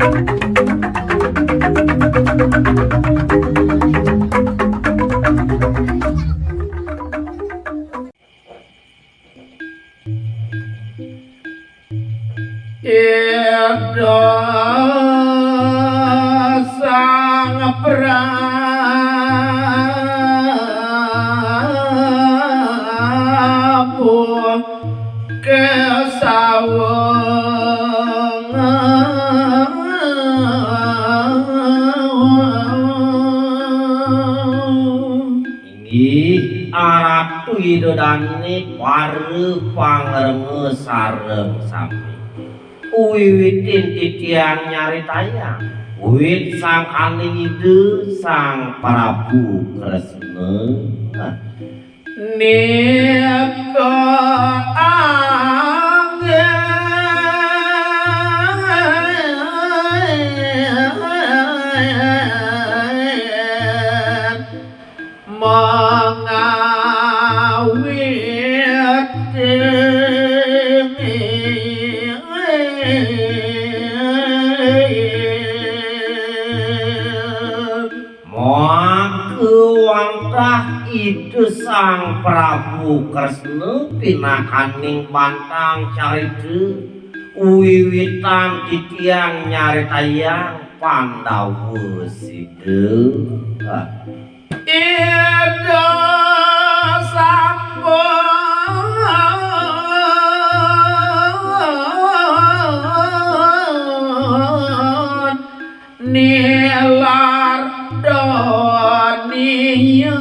Ida sang Prabu kesawengan inggih Ratu Widodari pare pangrenge sareng sami wiwitin titiang nyaritayang wit sang Aningide sang Prabu Kresna nika angin mengawit wantah itu sang Prabu Kresna pinakaning bantang carita wiwitan titiang nyaritayang Pandhawa sida ida sampun nilar dunia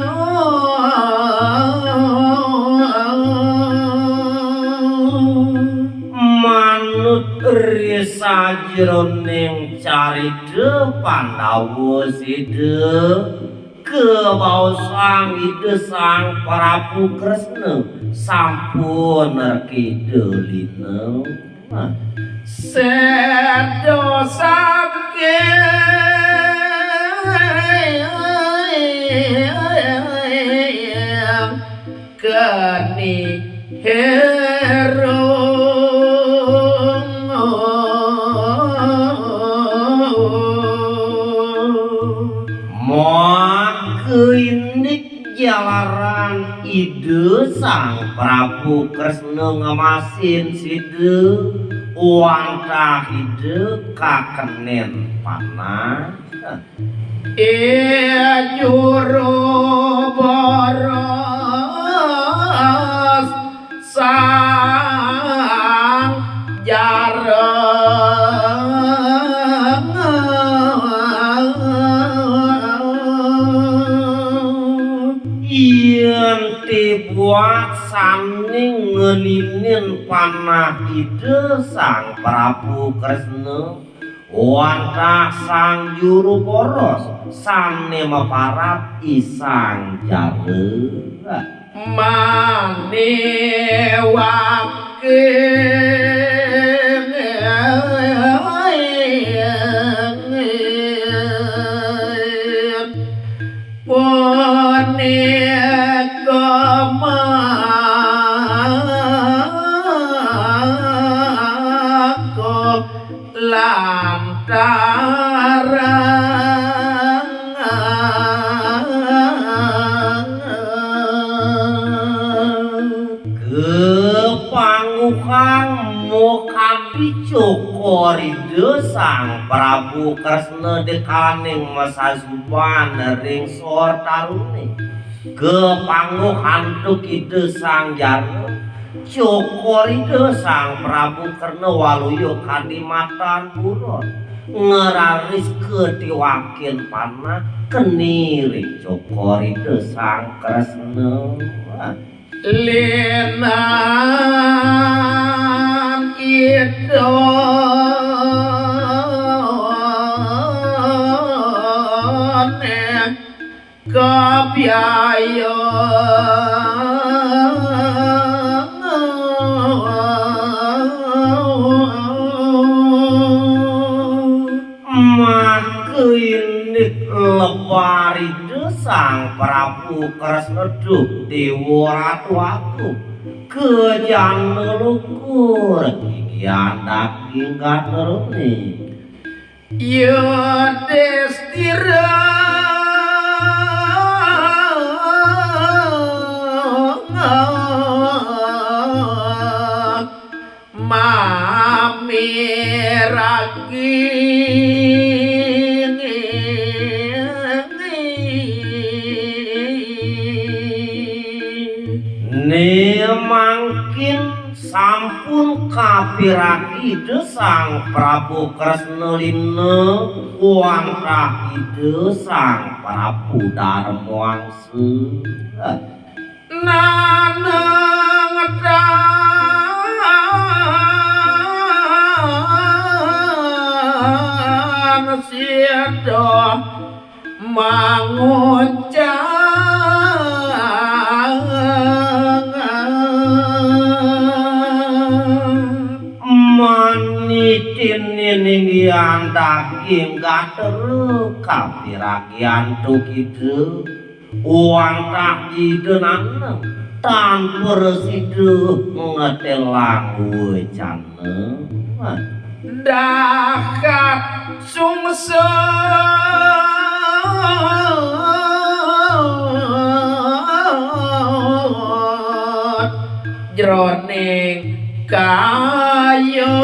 manut risa jroning carita Pandhawa sida kebau sang ide sang Prabu Kresna sampun nerkidulina sedo saking keni hero jalaran ide sang Prabu Kresna ngemasin sida wantah ide kakenen panah juru boros sang jarang yen dibuat saning ngelinin panah ide sang Prabu Kresna wantah sang juru boros sane maparap isang jare manewake Cokoride sang Prabu Kresna dekaning masasuban ring sor tarune kepangguh hantuk ide sang jaro cokoride sang Prabu Kresna waluyo kadimatan buron ngeraris ketiwakin panah keniring cokoride sang Kresna linan itu kebiaya makinik lebaride sang Prabu Kresna duh dewa ratu aku kejan lelukur kian daging gaterune Yudhistira mamiragi mangkin sampun kapiraki sang Prabu Kresna Limna wantah ide sang Prabu Darmawangsa naneng dan siedo manitin nininggian daging gater kapirakian tukide wantah idenana tanpa reside ngetelang wecana dakat sungsut jroning kaya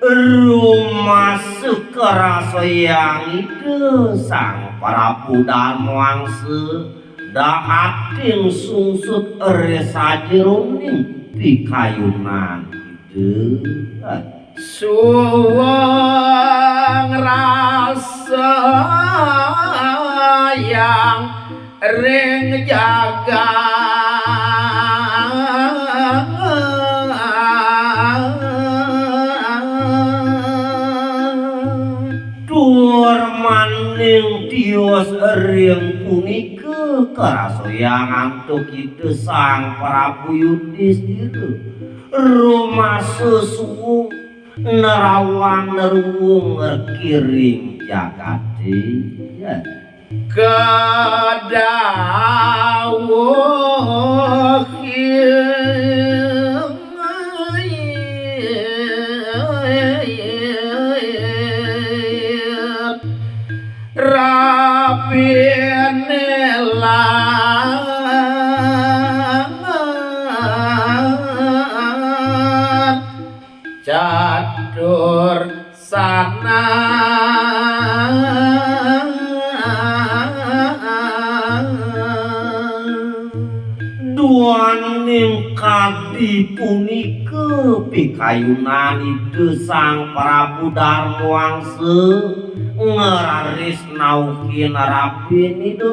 rumasuk kerasa yang itu sang Prabu Darmawangsa dahating sungsut resajeroning pikayunan itu suweng rasa yang ring jaga dur maning tios ring punika kerasa yang antuk itu sang Prabu Yudhistira rumah sesuwung nerawang neruwung ngerkiring jagati kedawuh rapine lan catur sana duaning kadi punika pikayunan itu sang Prabu Darmawangsa ngeraris nauki narapin itu